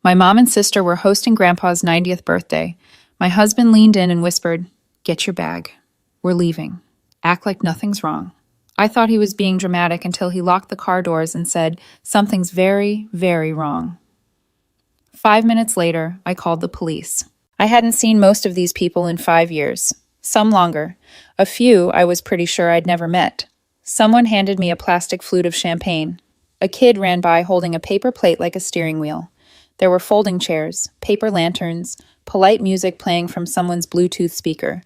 My mom and sister were hosting Grandpa's 90th birthday. My husband leaned in and whispered, "Get your bag. We're leaving. Act like nothing's wrong." I thought he was being dramatic until he locked the car doors and said, "Something's very, very wrong." 5 minutes later, I called the police. I hadn't seen most of these people in 5 years, some longer. A few I was pretty sure I'd never met. Someone handed me a plastic flute of champagne. A kid ran by holding a paper plate like a steering wheel. There were folding chairs, paper lanterns, polite music playing from someone's Bluetooth speaker.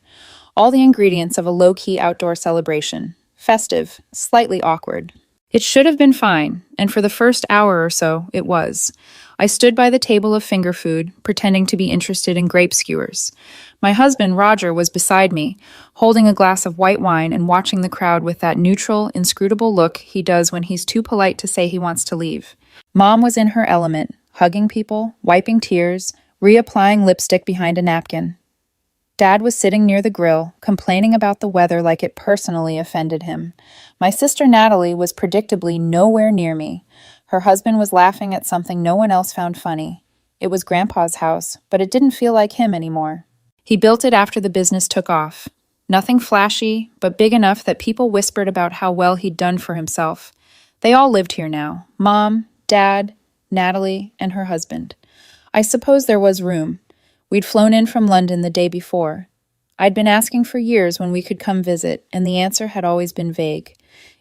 All the ingredients of a low-key outdoor celebration. Festive, slightly awkward. It should have been fine, and for the first hour or so, it was. I stood by the table of finger food, pretending to be interested in grape skewers. My husband, Roger, was beside me, holding a glass of white wine and watching the crowd with that neutral, inscrutable look he does when he's too polite to say he wants to leave. Mom was in her element, hugging people, wiping tears, reapplying lipstick behind a napkin. Dad was sitting near the grill, complaining about the weather like it personally offended him. My sister Natalie was predictably nowhere near me. Her husband was laughing at something no one else found funny. It was Grandpa's house, but it didn't feel like him anymore. He built it after the business took off. Nothing flashy, but big enough that people whispered about how well he'd done for himself. They all lived here now. Mom, Dad, Natalie, and her husband. I suppose there was room. We'd flown in from London the day before. I'd been asking for years when we could come visit, and the answer had always been vague.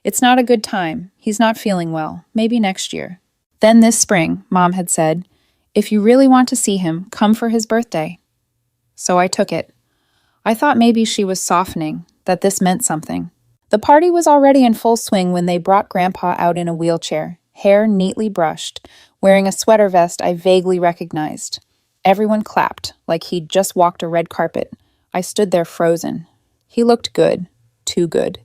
"It's not a good time. He's not feeling well. Maybe next year." Then this spring, Mom had said, "If you really want to see him, come for his birthday." So I took it. I thought maybe she was softening, that this meant something. The party was already in full swing when they brought Grandpa out in a wheelchair, hair neatly brushed, wearing a sweater vest I vaguely recognized. Everyone clapped, like he'd just walked a red carpet. I stood there frozen. He looked good, too good.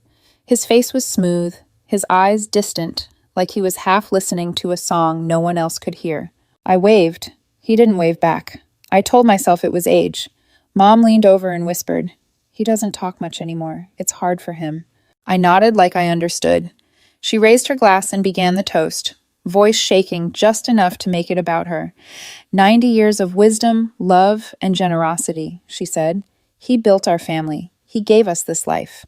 His face was smooth, his eyes distant, like he was half listening to a song no one else could hear. I waved. He didn't wave back. I told myself it was age. Mom leaned over and whispered, "He doesn't talk much anymore. It's hard for him." I nodded like I understood. She raised her glass and began the toast, voice shaking just enough to make it about her. 90 years of wisdom, love, and generosity, she said. He built our family. He gave us this life.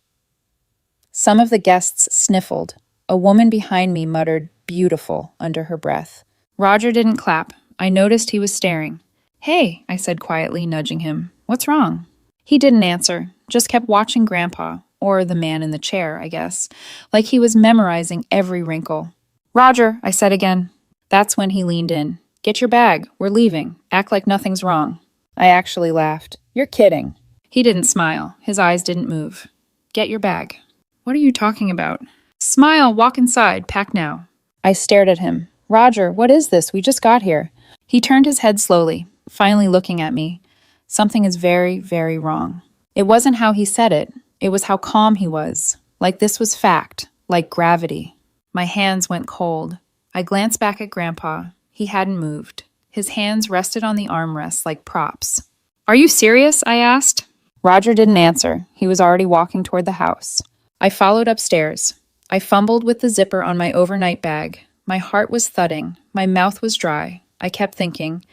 Some of the guests sniffled. A woman behind me muttered, "Beautiful," under her breath. Roger didn't clap. I noticed he was staring. "Hey," I said quietly, nudging him. "What's wrong?" He didn't answer, just kept watching Grandpa, or the man in the chair, I guess, like he was memorizing every wrinkle. "Roger," I said again. That's when he leaned in. "Get your bag. We're leaving. Act like nothing's wrong." I actually laughed. "You're kidding." He didn't smile. His eyes didn't move. "Get your bag." "What are you talking about?" "Smile, walk inside, pack now." I stared at him. "Roger, what is this? We just got here." He turned his head slowly, finally looking at me. "Something is very, very wrong." It wasn't how he said it. It was how calm he was. Like this was fact. Like gravity. My hands went cold. I glanced back at Grandpa. He hadn't moved. His hands rested on the armrests like props. "Are you serious?" I asked. Roger didn't answer. He was already walking toward the house. I followed upstairs. I fumbled with the zipper on my overnight bag. My heart was thudding. My mouth was dry. I kept thinking,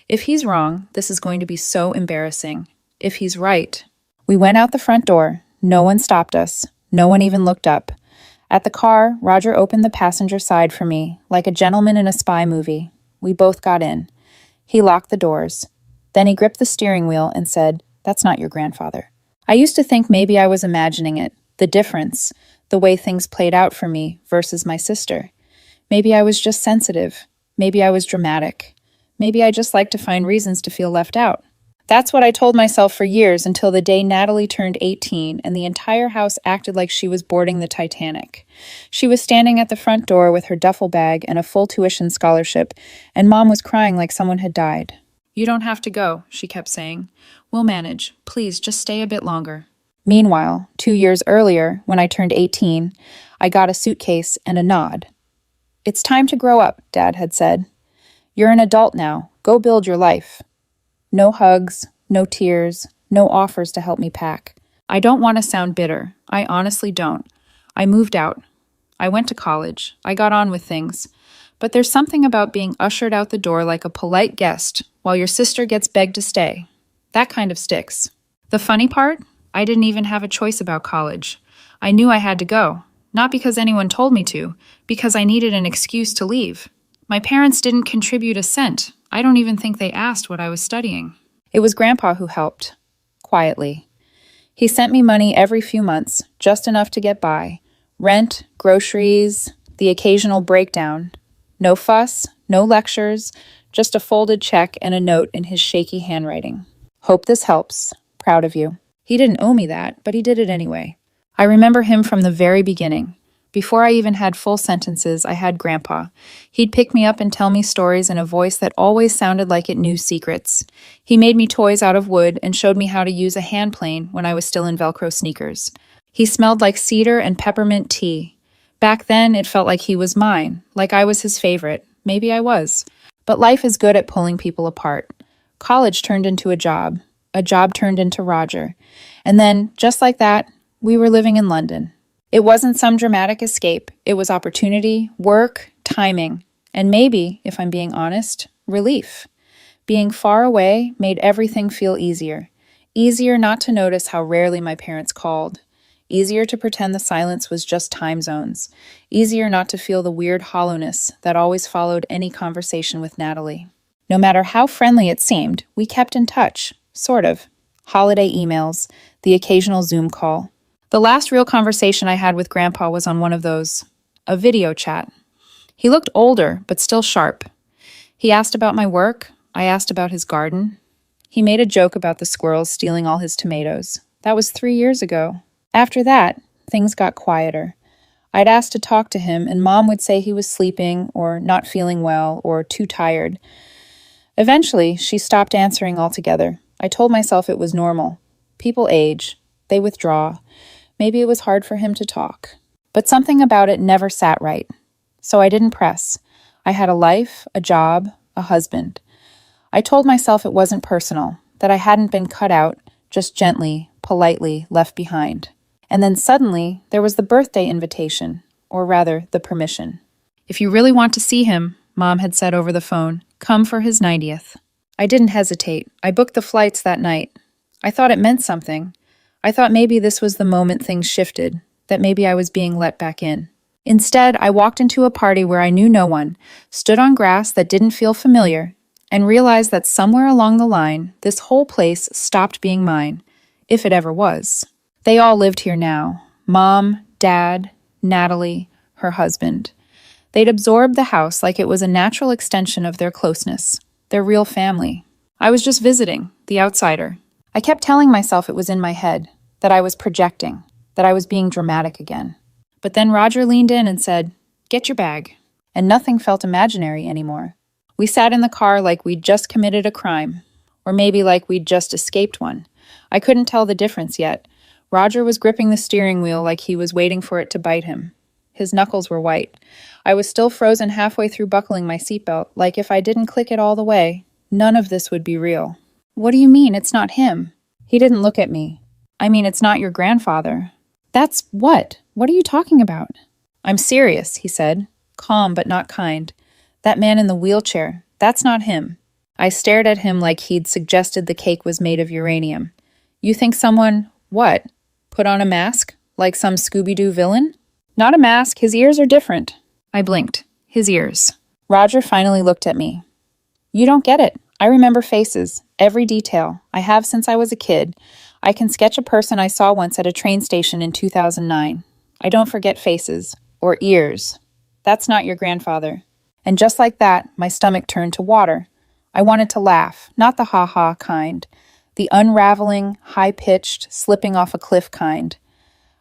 if he's wrong, this is going to be so embarrassing. If he's right. We went out the front door. No one stopped us. No one even looked up. At the car, Roger opened the passenger side for me, like a gentleman in a spy movie. We both got in. He locked the doors. Then he gripped the steering wheel and said, "That's not your grandfather." I used to think maybe I was imagining it, the difference, the way things played out for me versus my sister. Maybe I was just sensitive. Maybe I was dramatic. Maybe I just like to find reasons to feel left out. That's what I told myself for years until the day Natalie turned 18 and the entire house acted like she was boarding the Titanic. She was standing at the front door with her duffel bag and a full tuition scholarship, and Mom was crying like someone had died. "You don't have to go," she kept saying. "We'll manage. Please, just stay a bit longer." Meanwhile, 2 years earlier, when I turned 18, I got a suitcase and a nod. "It's time to grow up," Dad had said. "You're an adult now. Go build your life." No hugs, no tears, no offers to help me pack. I don't want to sound bitter. I honestly don't. I moved out. I went to college. I got on with things. But there's something about being ushered out the door like a polite guest while your sister gets begged to stay. That kind of sticks. The funny part? I didn't even have a choice about college. I knew I had to go. Not because anyone told me to, because I needed an excuse to leave. My parents didn't contribute a cent. I don't even think they asked what I was studying. It was Grandpa who helped. Quietly. He sent me money every few months, just enough to get by. Rent, groceries, the occasional breakdown. No fuss, no lectures, just a folded check and a note in his shaky handwriting. Hope this helps. Proud of you. He didn't owe me that, but he did it anyway. I remember him from the very beginning. Before I even had full sentences, I had Grandpa. He'd pick me up and tell me stories in a voice that always sounded like it knew secrets. He made me toys out of wood and showed me how to use a hand plane when I was still in Velcro sneakers. He smelled like cedar and peppermint tea. Back then, it felt like he was mine, like I was his favorite. Maybe I was. But life is good at pulling people apart. College turned into a job turned into Roger. And then, just like that, we were living in London. It wasn't some dramatic escape. It was opportunity, work, timing, and maybe, if I'm being honest, relief. Being far away made everything feel easier. Easier not to notice how rarely my parents called. Easier to pretend the silence was just time zones. Easier not to feel the weird hollowness that always followed any conversation with Natalie. No matter how friendly it seemed, we kept in touch, sort of. Holiday emails, the occasional Zoom call. The last real conversation I had with Grandpa was on one of those, a video chat. He looked older, but still sharp. He asked about my work. I asked about his garden. He made a joke about the squirrels stealing all his tomatoes. That was 3 years ago. After that, things got quieter. I'd ask to talk to him, and Mom would say he was sleeping, or not feeling well, or too tired. Eventually, she stopped answering altogether. I told myself it was normal. People age. They withdraw. Maybe it was hard for him to talk. But something about it never sat right. So I didn't press. I had a life, a job, a husband. I told myself it wasn't personal, that I hadn't been cut out, just gently, politely left behind. And then suddenly, there was the birthday invitation, or rather, the permission. If you really want to see him, Mom had said over the phone, come for his 90th. I didn't hesitate. I booked the flights that night. I thought it meant something. I thought maybe this was the moment things shifted, that maybe I was being let back in. Instead, I walked into a party where I knew no one, stood on grass that didn't feel familiar, and realized that somewhere along the line, this whole place stopped being mine, if it ever was. They all lived here now. Mom, Dad, Natalie, her husband. They'd absorbed the house like it was a natural extension of their closeness, their real family. I was just visiting, the outsider. I kept telling myself it was in my head, that I was projecting, that I was being dramatic again. But then Roger leaned in and said, get your bag. And nothing felt imaginary anymore. We sat in the car like we'd just committed a crime, or maybe like we'd just escaped one. I couldn't tell the difference yet. Roger was gripping the steering wheel like he was waiting for it to bite him. His knuckles were white. I was still frozen halfway through buckling my seatbelt, like if I didn't click it all the way, none of this would be real. What do you mean, it's not him? He didn't look at me. I mean, it's not your grandfather. That's what? What are you talking about? I'm serious, he said, calm but not kind. That man in the wheelchair, that's not him. I stared at him like he'd suggested the cake was made of uranium. You think someone, what? Put on a mask? Like some Scooby-Doo villain? Not a mask, his ears are different. I blinked. His ears. Roger finally looked at me. You don't get it. I remember faces, every detail. I have since I was a kid. I can sketch a person I saw once at a train station in 2009. I don't forget faces. Or ears. That's not your grandfather. And just like that, my stomach turned to water. I wanted to laugh, not the ha-ha kind. The unraveling, high-pitched, slipping off a cliff kind.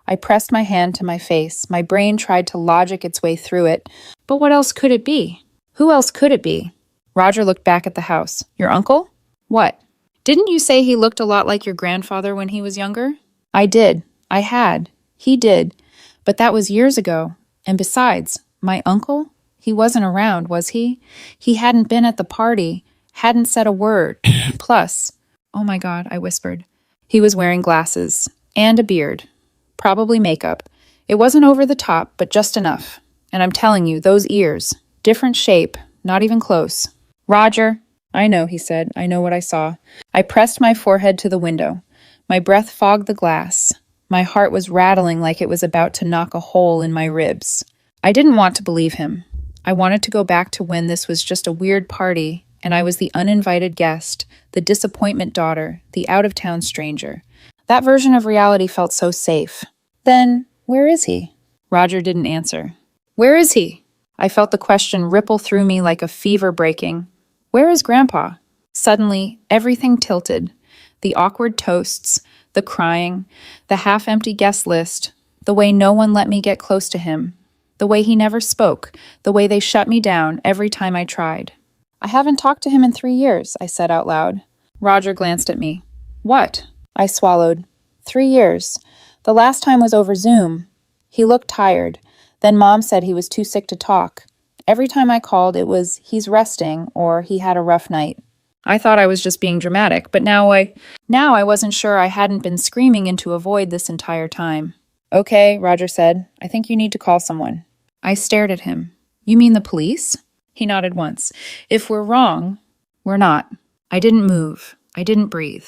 I pressed my hand to my face. My brain tried to logic its way through it. But what else could it be? Who else could it be? Roger looked back at the house. Your uncle? What? Didn't you say he looked a lot like your grandfather when he was younger? I did. I had. He did. But that was years ago. And besides, my uncle? He wasn't around, was he? He hadn't been at the party, hadn't said a word. Plus, oh my God, I whispered. He was wearing glasses. And a beard. Probably makeup. It wasn't over the top, but just enough. And I'm telling you, those ears, Different shape, not even close. Roger. I know, he said. I know what I saw. I pressed my forehead to the window. My breath fogged the glass. My heart was rattling like it was about to knock a hole in my ribs. I didn't want to believe him. I wanted to go back to when this was just a weird party, and I was the uninvited guest, the disappointment daughter, the out-of-town stranger. That version of reality felt so safe. Then, where is he? Roger didn't answer. Where is he? I felt the question ripple through me like a fever breaking. Where is Grandpa? Suddenly, everything tilted. The awkward toasts, the crying, the half-empty guest list, the way no one let me get close to him, the way he never spoke, the way they shut me down every time I tried. I haven't talked to him in 3 years, I said out loud. Roger glanced at me. What? I swallowed. 3 years. The last time was over Zoom. He looked tired. Then Mom said he was too sick to talk. Every time I called, it was, he's resting, or he had a rough night. I thought I was just being dramatic, but now I wasn't sure I hadn't been screaming into a void this entire time. Okay, Roger said. I think you need to call someone. I stared at him. You mean the police? He nodded once. If we're wrong, we're not. I didn't move. I didn't breathe.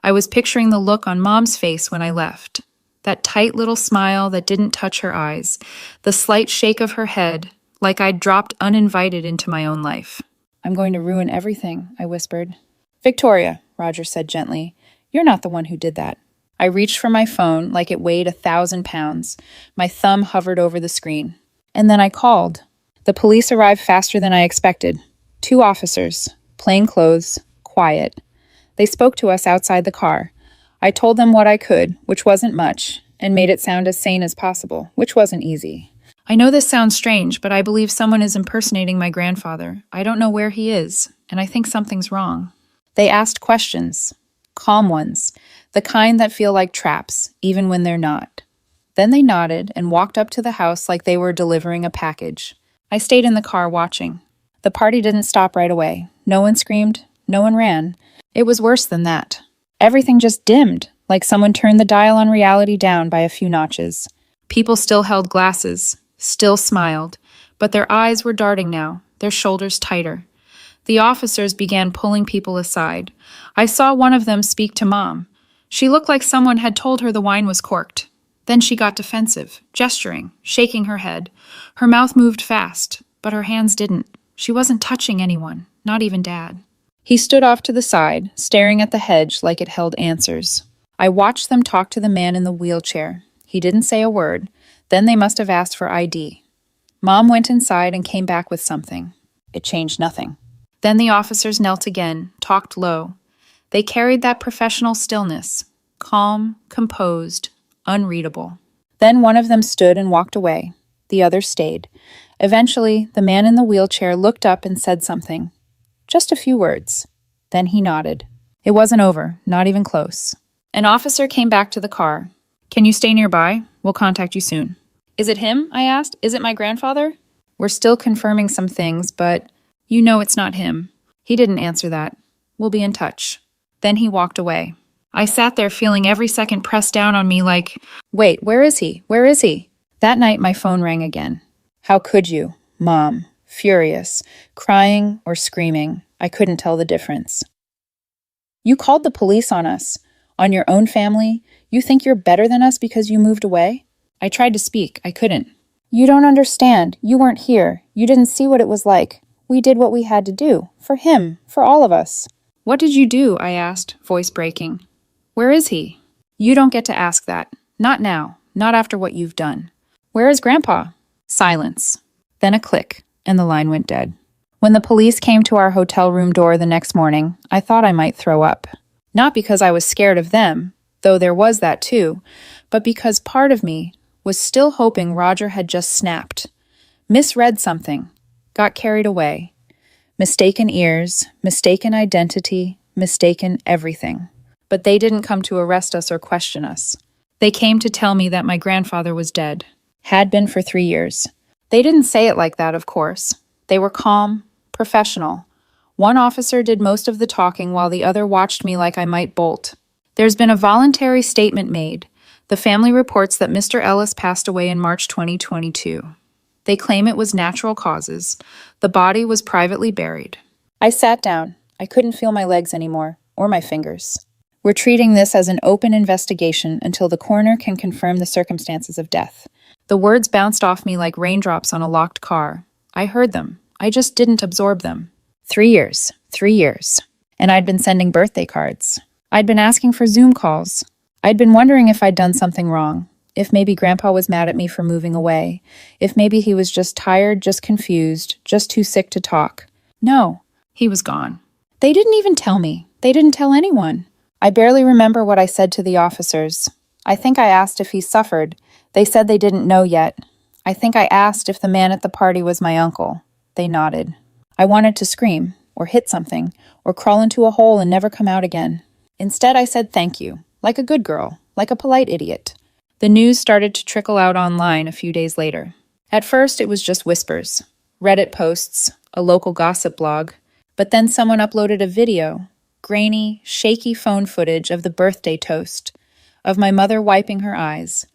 I was picturing the look on Mom's face when I left. That tight little smile that didn't touch her eyes. The slight shake of her head, like I'd dropped uninvited into my own life. I'm going to ruin everything, I whispered. Victoria, Roger said gently, you're not the one who did that. I reached for my phone like it weighed 1,000 pounds. My thumb hovered over the screen. And then I called. The police arrived faster than I expected. 2 officers, plain clothes, quiet. They spoke to us outside the car. I told them what I could, which wasn't much, and made it sound as sane as possible, which wasn't easy. I know this sounds strange, but I believe someone is impersonating my grandfather. I don't know where he is, and I think something's wrong. They asked questions, calm ones, the kind that feel like traps, even when they're not. Then they nodded and walked up to the house like they were delivering a package. I stayed in the car watching. The party didn't stop right away. No one screamed, no one ran. It was worse than that. Everything just dimmed, like someone turned the dial on reality down by a few notches. People still held glasses, still smiled, but their eyes were darting now, their shoulders tighter. The officers began pulling people aside. I saw one of them speak to Mom. She looked like someone had told her the wine was corked. Then she got defensive, gesturing, shaking her head. Her mouth moved fast, but her hands didn't. She wasn't touching anyone, not even Dad. He stood off to the side, staring at the hedge like it held answers. I watched them talk to the man in the wheelchair. He didn't say a word. Then they must have asked for ID. Mom went inside and came back with something. It changed nothing. Then the officers knelt again, talked low. They carried that professional stillness, calm, composed, unreadable. Then one of them stood and walked away. The other stayed. Eventually, the man in the wheelchair looked up and said something. Just a few words. Then he nodded. It wasn't over, not even close. An officer came back to the car. Can you stay nearby? We'll contact you soon. Is it him? I asked. Is it my grandfather? We're still confirming some things, but you know it's not him. He didn't answer that. We'll be in touch. Then he walked away. I sat there feeling every second pressed down on me like, wait, where is he? Where is he? That night my phone rang again. How could you? Mom. Furious. Crying or screaming. I couldn't tell the difference. You called the police on us. On your own family? You think you're better than us because you moved away? I tried to speak. I couldn't. You don't understand. You weren't here. You didn't see what it was like. We did what we had to do. For him. For all of us. What did you do? I asked, voice breaking. Where is he? You don't get to ask that. Not now. Not after what you've done. Where is Grandpa? Silence. Then a click, and the line went dead. When the police came to our hotel room door the next morning, I thought I might throw up. Not because I was scared of them, though there was that too, but because part of me was still hoping Roger had just snapped, misread something, got carried away. Mistaken ears, mistaken identity, mistaken everything. But they didn't come to arrest us or question us. They came to tell me that my grandfather was dead, had been for 3 years. They didn't say it like that, of course. They were calm, professional. One officer did most of the talking while the other watched me like I might bolt. There's been a voluntary statement made. The family reports that Mr. Ellis passed away in March 2022. They claim it was natural causes. The body was privately buried. I sat down. I couldn't feel my legs anymore, or my fingers. We're treating this as an open investigation until the coroner can confirm the circumstances of death. The words bounced off me like raindrops on a locked car. I heard them. I just didn't absorb them. 3 years. 3 years. And I'd been sending birthday cards. I'd been asking for Zoom calls. I'd been wondering if I'd done something wrong. If maybe Grandpa was mad at me for moving away. If maybe he was just tired, just confused, just too sick to talk. No, he was gone. They didn't even tell me. They didn't tell anyone. I barely remember what I said to the officers. I think I asked if he suffered. They said they didn't know yet. I think I asked if the man at the party was my uncle. They nodded. I wanted to scream, or hit something, or crawl into a hole and never come out again. Instead, I said thank you, like a good girl, like a polite idiot. The news started to trickle out online a few days later. At first, it was just whispers, Reddit posts, a local gossip blog, but then someone uploaded a video, grainy, shaky phone footage of the birthday toast, of my mother wiping her eyes,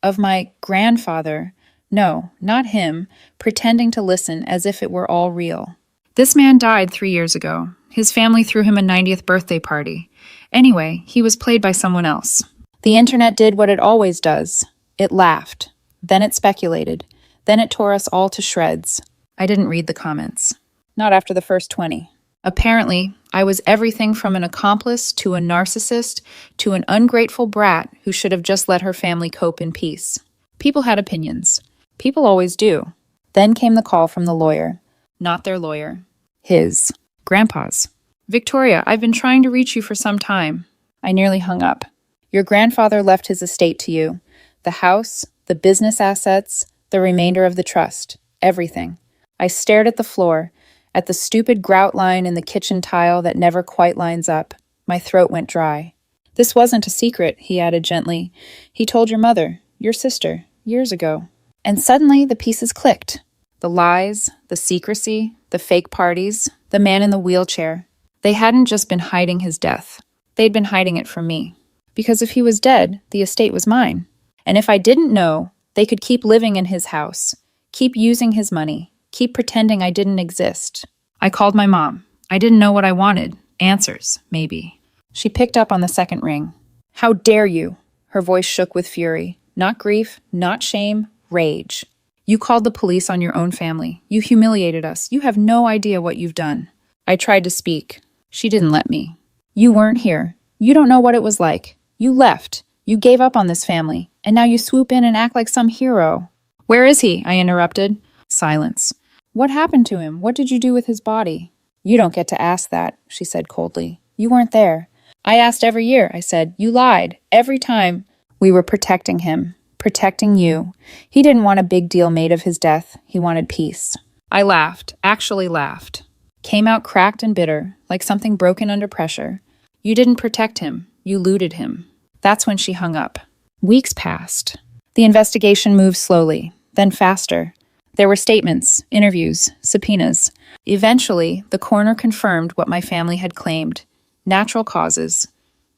of my grandfather, no, not him, pretending to listen as if it were all real. This man died 3 years ago. His family threw him a 90th birthday party. Anyway, he was played by someone else. The internet did what it always does. It laughed. Then it speculated. Then it tore us all to shreds. I didn't read the comments. Not after the first 20. Apparently, I was everything from an accomplice to a narcissist to an ungrateful brat who should have just let her family cope in peace. People had opinions. People always do. Then came the call from the lawyer. Not their lawyer. His. Grandpa's. Victoria, I've been trying to reach you for some time. I nearly hung up. Your grandfather left his estate to you. The house, the business assets, the remainder of the trust. Everything. I stared at the floor, at the stupid grout line in the kitchen tile that never quite lines up. My throat went dry. This wasn't a secret, he added gently. He told your mother, your sister, years ago. And suddenly the pieces clicked. The lies, the secrecy, the fake parties, the man in the wheelchair. They hadn't just been hiding his death. They'd been hiding it from me. Because if he was dead, the estate was mine. And if I didn't know, they could keep living in his house, keep using his money, keep pretending I didn't exist. I called my mom. I didn't know what I wanted. Answers, maybe. She picked up on the second ring. How dare you? Her voice shook with fury. Not grief, not shame, rage. You called the police on your own family. You humiliated us. You have no idea what you've done. I tried to speak. She didn't let me. You weren't here. You don't know what it was like. You left. You gave up on this family. And now you swoop in and act like some hero. Where is he? I interrupted. Silence. What happened to him? What did you do with his body? You don't get to ask that, she said coldly. You weren't there. I asked every year, I said. You lied. Every time. We were protecting him. Protecting you. He didn't want a big deal made of his death. He wanted peace. I laughed. Actually laughed. Came out cracked and bitter, like something broken under pressure. You didn't protect him. You looted him. That's when she hung up. Weeks passed. The investigation moved slowly, then faster. There were statements, interviews, subpoenas. Eventually, the coroner confirmed what my family had claimed. Natural causes.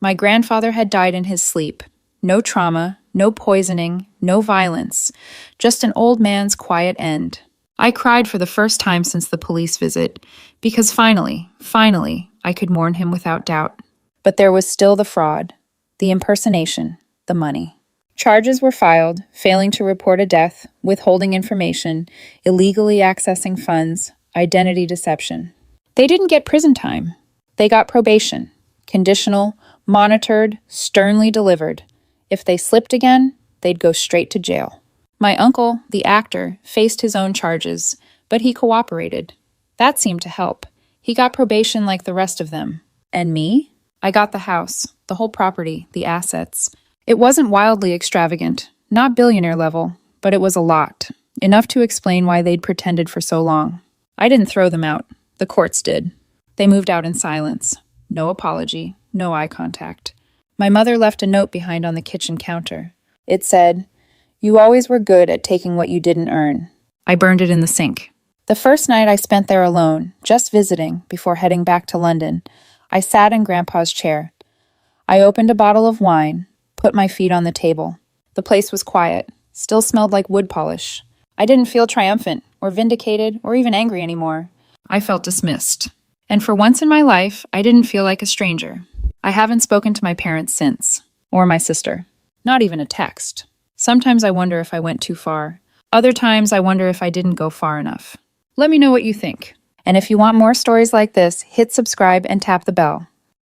My grandfather had died in his sleep. No trauma, no poisoning, no violence. Just an old man's quiet end. I cried for the first time since the police visit, because finally, I could mourn him without doubt. But there was still the fraud, the impersonation, the money. Charges were filed, failing to report a death, withholding information, illegally accessing funds, identity deception. They didn't get prison time. They got probation, conditional, monitored, sternly delivered. If they slipped again, they'd go straight to jail. My uncle, the actor, faced his own charges, but he cooperated. That seemed to help. He got probation like the rest of them. And me? I got the house, the whole property, the assets. It wasn't wildly extravagant, not billionaire level, but it was a lot. Enough to explain why they'd pretended for so long. I didn't throw them out. The courts did. They moved out in silence. No apology, no eye contact. My mother left a note behind on the kitchen counter. It said, "You always were good at taking what you didn't earn." I burned it in the sink. The first night I spent there alone, just visiting, before heading back to London, I sat in Grandpa's chair. I opened a bottle of wine, put my feet on the table. The place was quiet, still smelled like wood polish. I didn't feel triumphant, or vindicated, or even angry anymore. I felt dismissed. And for once in my life, I didn't feel like a stranger. I haven't spoken to my parents since, or my sister. Not even a text. Sometimes I wonder if I went too far. Other times I wonder if I didn't go far enough. Let me know what you think. And if you want more stories like this, hit subscribe and tap the bell.